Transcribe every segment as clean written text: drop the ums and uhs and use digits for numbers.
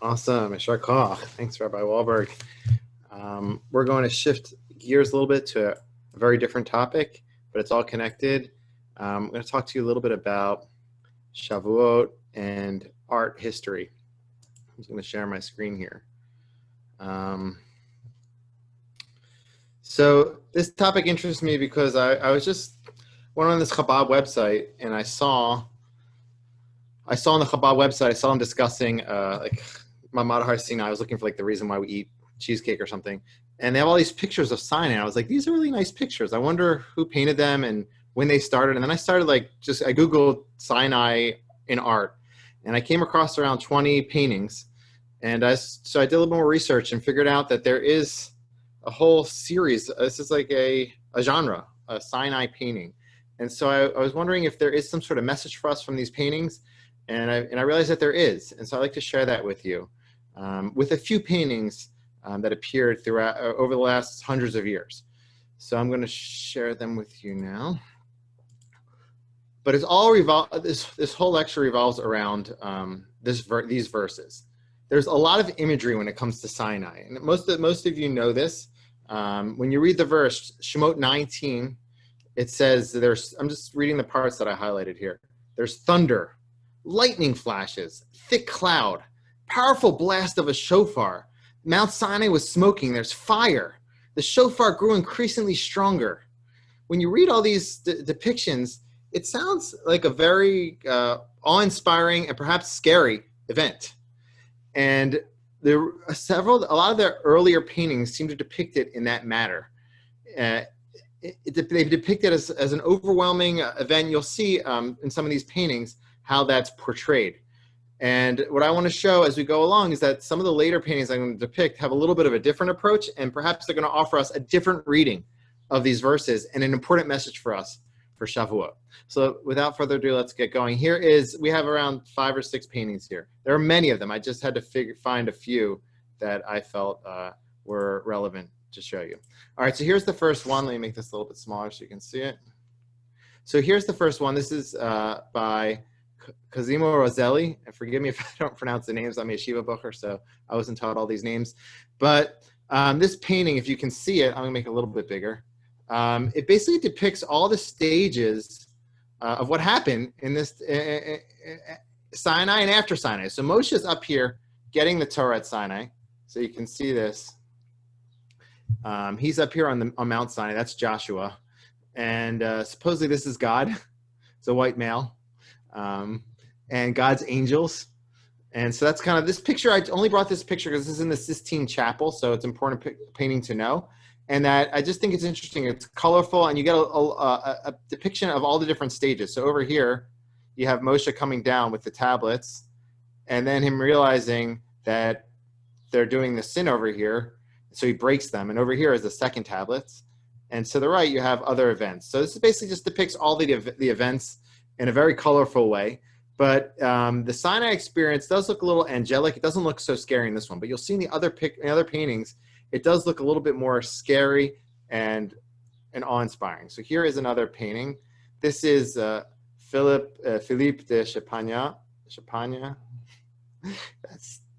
Awesome. Eshar Koch. Thanks, Rabbi Wahlberg. We're going to shift gears a little bit to a very different topic, but it's all connected. I'm going to talk to you a little bit about Shavuot and art history. I'm just going to share my screen here. So this topic interests me because I was just went on this Chabad website and I saw on the Chabad website, I saw them discussing like Mamad Har Sinai. I was looking for like the reason why we eat cheesecake or something. And they have all these pictures of Sinai. I was like, these are really nice pictures. I wonder who painted them and when they started. And then I started I Googled Sinai in art and I came across around 20 paintings. And so I did a little more research and figured out that there is a whole series. This is like a genre, a Sinai painting. And so I was wondering if there is some sort of message for us from these paintings. And I realized that there is. And so I'd like to share that with you with a few paintings that appeared throughout over the last hundreds of years. So I'm going to share them with you now. But it's all this whole lecture revolves around these verses. There's a lot of imagery when it comes to Sinai, and most of you know this. When you read the verse Shemot 19, it says I'm just reading the parts that I highlighted here. There's thunder, lightning flashes, thick cloud, powerful blast of a shofar. Mount Sinai was smoking. There's fire. The shofar grew increasingly stronger. When you read all these depictions, it sounds like a very awe-inspiring and perhaps scary event. And a lot of their earlier paintings seem to depict it in that manner. They depict it as an overwhelming event. You'll see in some of these paintings how that's portrayed. And what I want to show as we go along is that some of the later paintings I'm going to depict have a little bit of a different approach, and perhaps they're going to offer us a different reading of these verses and an important message for us for Shavuot. So without further ado, let's get going. We have around 5 or 6 paintings here. There are many of them. I just had to find a few that I felt were relevant to show you. All right, so here's the first one. Let me make this a little bit smaller so you can see it. So here's the first one. This is by Cosimo Rosselli. And forgive me if I don't pronounce the names. I'm a yeshiva bocher, so I wasn't taught all these names. But this painting, if you can see it, I'm going to make it a little bit bigger. It basically depicts all the stages of what happened in this Sinai and after Sinai. So Moshe is up here getting the Torah at Sinai. So you can see this. He's up here on Mount Sinai. That's Joshua. And supposedly this is God. It's a white male. And God's angels. And so that's kind of this picture. I only brought this picture because this is in the Sistine Chapel. So it's important painting to know. And that I just think it's interesting. It's colorful, and you get a depiction of all the different stages. So over here, you have Moshe coming down with the tablets, and then him realizing that they're doing the sin over here, so he breaks them. And over here is the second tablets. And to the right, you have other events. So this basically just depicts all the events in a very colorful way. But the Sinai experience does look a little angelic. It doesn't look so scary in this one. But you'll see in the other paintings, it does look a little bit more scary and awe-inspiring. So here is another painting. This is Philippe de Champagne.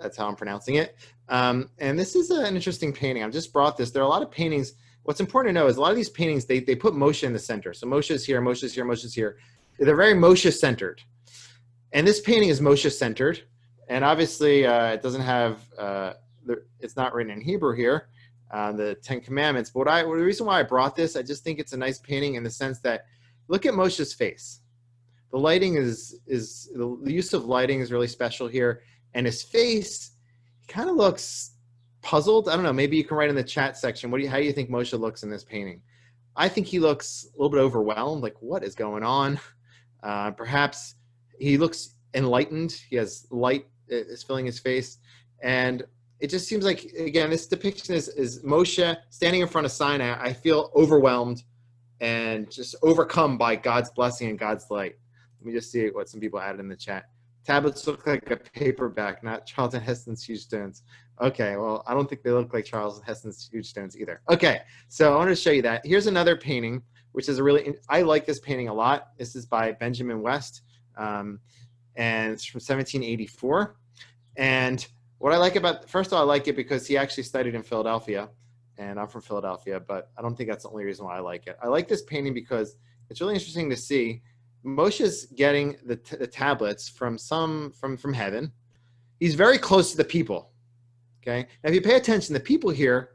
That's how I'm pronouncing it. And this is an interesting painting. I've just brought this. There are a lot of paintings. What's important to know is a lot of these paintings, they put Moshe in the center. So Moshe's here, Moshe's here, Moshe's here. They're very Moshe-centered. And this painting is Moshe-centered. And obviously, it doesn't have... it's not written in Hebrew here, the 10 Commandments. But the reason why I brought this, I just think it's a nice painting in the sense that, look at Moshe's face. The lighting the use of lighting is really special here. And his face, he kind of looks puzzled. I don't know, maybe you can write in the chat section, how do you think Moshe looks in this painting? I think he looks a little bit overwhelmed, like what is going on? Perhaps he looks enlightened. He has light is filling his face. And it just seems like, again, this depiction is Moshe standing in front of Sinai. I feel overwhelmed and just overcome by God's blessing and God's light. Let me just see what some people added in the chat. Tablets look like a paperback, not Charlton Heston's huge stones. Okay, well, I don't think they look like Charlton Heston's huge stones either. Okay, so I want to show you that. Here's another painting, which is I like this painting a lot. This is by Benjamin West, and it's from 1784. And What I like about, first of all, I like it because he actually studied in Philadelphia, and I'm from Philadelphia, but I don't think that's the only reason why I like it. I like this painting because it's really interesting to see Moshe's getting the tablets from heaven. He's very close to the people. Okay, now if you pay attention, the people here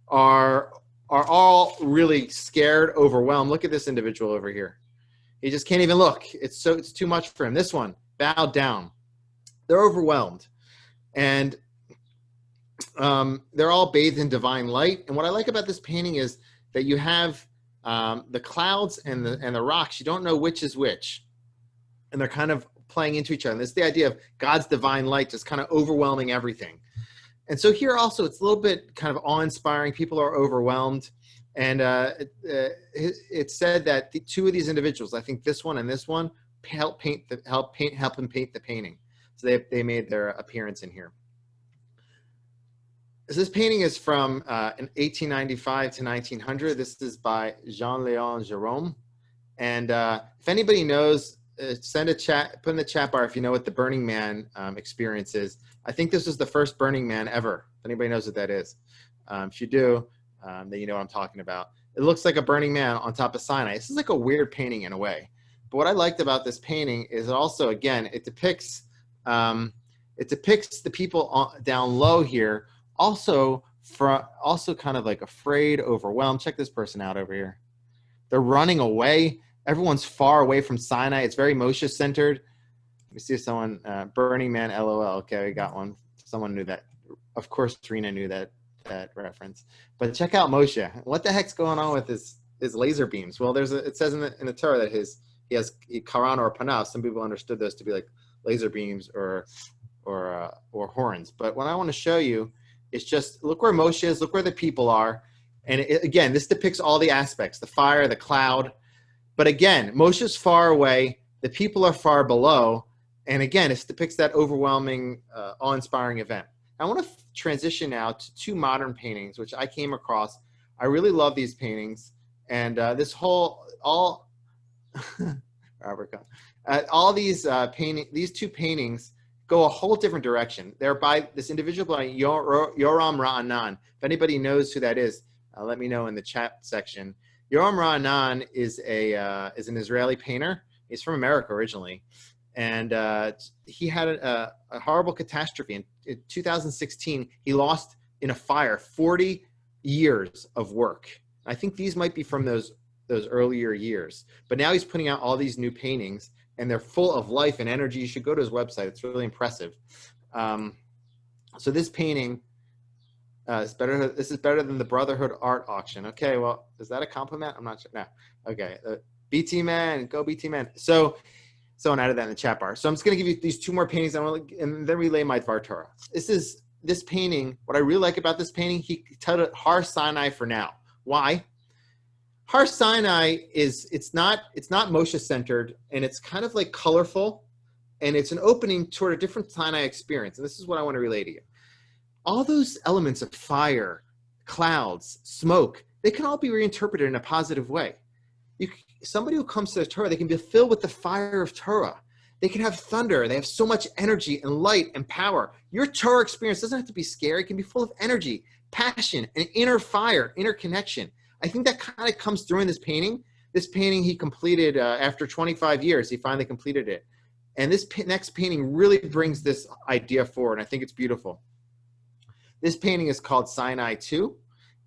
are all really scared, overwhelmed. Look at this individual over here. He just can't even look. It's too much for him. This one bowed down. They're overwhelmed, and they're all bathed in divine light. And what I like about this painting is that you have the clouds and the rocks. You don't know which is which, and they're kind of playing into each other. And it's the idea of God's divine light just kind of overwhelming everything. And so here also, it's a little bit kind of awe-inspiring. People are overwhelmed. And it said that the two of these individuals, I think this one and this one, help him paint the painting. So they made their appearance in here. So this painting is from 1895 to 1900. This is by Jean-Léon Gérôme. And if anybody knows, send a chat, put in the chat bar if you know what the Burning Man experience is. I think this was the first Burning Man ever. If anybody knows what that is. If you do, then you know what I'm talking about. It looks like a burning man on top of Sinai. This is like a weird painting in a way. But what I liked about this painting is also, again, it depicts the people down low here, also kind of like afraid, overwhelmed. Check this person out over here. They're running away. Everyone's far away from Sinai. It's very Moshe centered. Let me see if someone, Burning Man, LOL. Okay, we got one. Someone knew that. Of course, Trina knew that reference. But check out Moshe. What the heck's going on with his laser beams? Well, it says in the Torah that he has karan or panav. Some people understood those to be like laser beams or horns. But what I want to show you is just look where Moshe is, look where the people are. And again, this depicts all the aspects, the fire, the cloud. But again, Moshe's far away, the people are far below. And again, it depicts that overwhelming, awe-inspiring event. I want to transition now to two modern paintings, which I came across. I really love these paintings. And all these two paintings go a whole different direction. They're by this individual by Yoram Ra'anan. If anybody knows who that is, let me know in the chat section. Yoram Ra'anan is an Israeli painter. He's from America originally. And he had a horrible catastrophe. In 2016, he lost in a fire 40 years of work. I think these might be from those earlier years. But now he's putting out all these new paintings, and they're full of life and energy. You should go to his website. It's really impressive. So this painting is better. This is better than the Brotherhood art auction. Okay, well, is that a compliment? I'm not sure. No. Okay, BT Man, go BT Man. So someone added that in the chat bar. So I'm just going to give you these two more paintings, and then relay my Dvar Torah. This painting. What I really like about this painting, he titled it Har Sinai for now. Why? Har Sinai it's not Moshe centered, and it's kind of like colorful, and it's an opening toward a different Sinai experience. And this is what I want to relay to you. All those elements of fire, clouds, smoke, they can all be reinterpreted in a positive way. Somebody who comes to the Torah, they can be filled with the fire of Torah. They can have thunder. They have so much energy and light and power. Your Torah experience doesn't have to be scary. It can be full of energy, passion, and inner fire, inner connection. I think that kind of comes through in this painting. This painting he completed after 25 years. He finally completed it. And this next painting really brings this idea forward. I think it's beautiful. This painting is called Sinai 2.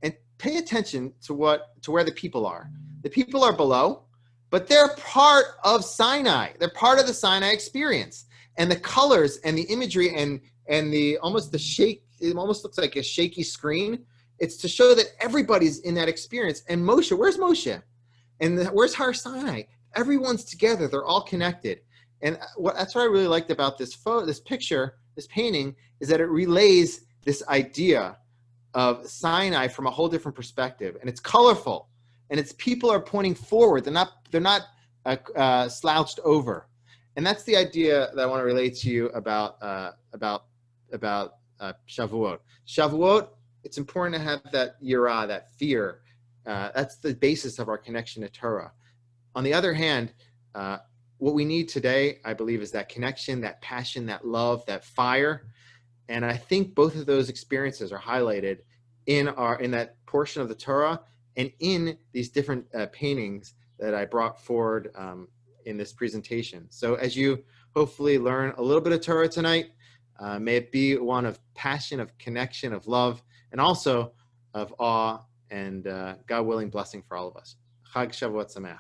And pay attention to where the people are. The people are below, but they're part of Sinai. They're part of the Sinai experience. And the colors and the imagery and the shake, it almost looks like a shaky screen. It's to show that everybody's in that experience. And Moshe, where's Moshe? And where's Har Sinai? Everyone's together. They're all connected. And that's what I really liked about this picture, this painting, is that it relays this idea of Sinai from a whole different perspective. And it's colorful. And its people are pointing forward. They're not slouched over. And that's the idea that I want to relate to you about Shavuot. Shavuot, it's important to have that yirah, that fear. That's the basis of our connection to Torah. On the other hand, what we need today, I believe, is that connection, that passion, that love, that fire. And I think both of those experiences are highlighted in that portion of the Torah and in these different paintings that I brought forward in this presentation. So as you hopefully learn a little bit of Torah tonight, may it be one of passion, of connection, of love, and also of awe and God willing blessing for all of us. Chag Shavuot Sameach.